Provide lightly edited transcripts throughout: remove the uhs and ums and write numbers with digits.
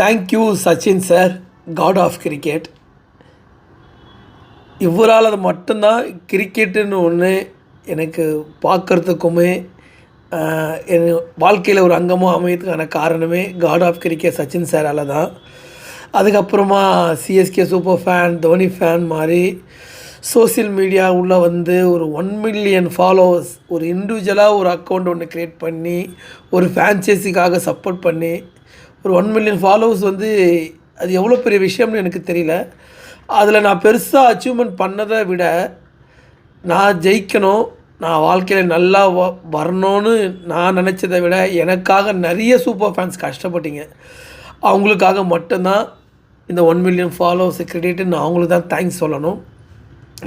Thank you Sachin sir, god of cricket. இவரால் அது மட்டும்தான் கிரிக்கெட்டுன்னு ஒன்று எனக்கு பார்க்குறதுக்குமே என் வாழ்க்கையில் ஒரு அங்கமாக அமையறதுக்கான காரணமே காட் ஆஃப் கிரிக்கெட் சச்சின் சாரால் தான். அதுக்கப்புறமா CSK super fan, Dhoni fan மாதிரி சோசியல் மீடியா உள்ளே வந்து ஒரு 1 மில்லியன் ஃபாலோவர்ஸ், ஒரு இண்டிவிஜுவலாக ஒரு அக்கௌண்ட் ஒன்று க்ரியேட் பண்ணி ஒரு ஃபேன்சேஸிக்காக சப்போர்ட் பண்ணி ஒரு 1 மில்லியன் ஃபாலோவர்ஸ் வந்து அது எவ்வளோ பெரிய விஷயம்னு எனக்கு தெரியல. அதில் நான் பெருசாக அச்சீவ்மெண்ட் பண்ணதை விட நான் ஜெயிக்கணும், நான் வாழ்க்கையில் நல்லா வரணும்னு நான் நினச்சதை விட எனக்காக நிறைய சூப்பர் ஃபேன்ஸ் கஷ்டப்பட்டீங்க. அவங்களுக்காக மட்டும்தான் இந்த 1 மில்லியன் ஃபாலோவர்ஸ் கிரெடிட்டு நான் அவங்களுக்கு தான் தேங்க்ஸ் சொல்லணும்.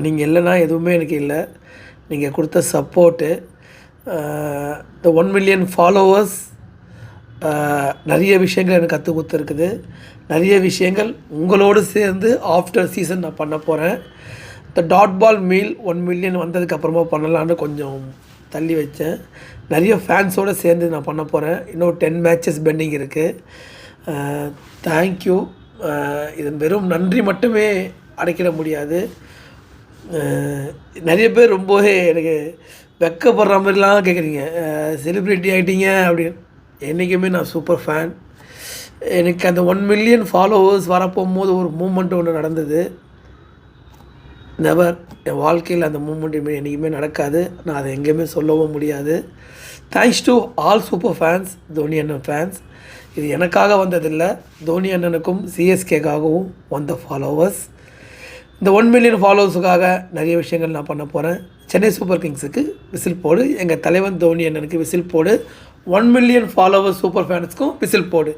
நீங்கள் இல்லைன்னா எதுவுமே எனக்கு இல்லை. நீங்கள் கொடுத்த சப்போர்ட்டு, இந்த 1 மில்லியன் ஃபாலோவர்ஸ் நிறைய விஷயங்கள் எனக்கு கற்றுக் கொடுத்துருக்குது. நிறைய விஷயங்கள் உங்களோடு சேர்ந்து ஆஃப்டர் சீசன் நான் பண்ண போகிறேன். இந்த டாட் பால் மீல் 1 மில்லியன் வந்ததுக்கப்புறமா பண்ணலான்னு கொஞ்சம் தள்ளி வச்சேன். நிறைய ஃபேன்ஸோடு சேர்ந்து நான் பண்ண போகிறேன். இன்னும் 10 மேட்சஸ் பெண்டிங் இருக்குது. தேங்க்யூ. இதன் வெறும் நன்றி மட்டுமே அடைக்கிட முடியாது. நிறைய பேர் ரொம்பவே எனக்கு வெக்கப்படுற மாதிரிலாம் கேட்குறீங்க, செலிப்ரிட்டி ஆகிட்டீங்க அப்படின்னு. என்றைக்குமே நான் சூப்பர் ஃபேன். எனக்கு அந்த 1 மில்லியன் ஃபாலோவர்ஸ் வரப்போகும்போது ஒரு மூமெண்ட் ஒன்று நடந்தது. நெவர், என் வாழ்க்கையில் அந்த மூமெண்ட் என்றைக்குமே நடக்காது. நான் அதை எங்கேயுமே சொல்லவும் முடியாது. Thanks to all super fans, Dhoni அண்ணன் ஃபேன்ஸ். இது எனக்காக வந்ததில்லை, தோனி அண்ணனுக்கும் சிஎஸ்கேக்காகவும் வந்த ஃபாலோவர்ஸ். இந்த 1 மில்லியன் ஃபாலோவர்ஸுக்காக நிறைய விஷயங்கள் நான் பண்ண போகிறேன். சென்னை சூப்பர் கிங்ஸுக்கு விசில் போடு, எங்கள் தலைவன் தோனி அண்ணனுக்கு விசில் போடு, 1 மில்லியன் ஃபாலோவர்ஸ் சூப்பர் ஃபேன்ஸுக்கும் விசில் போடு.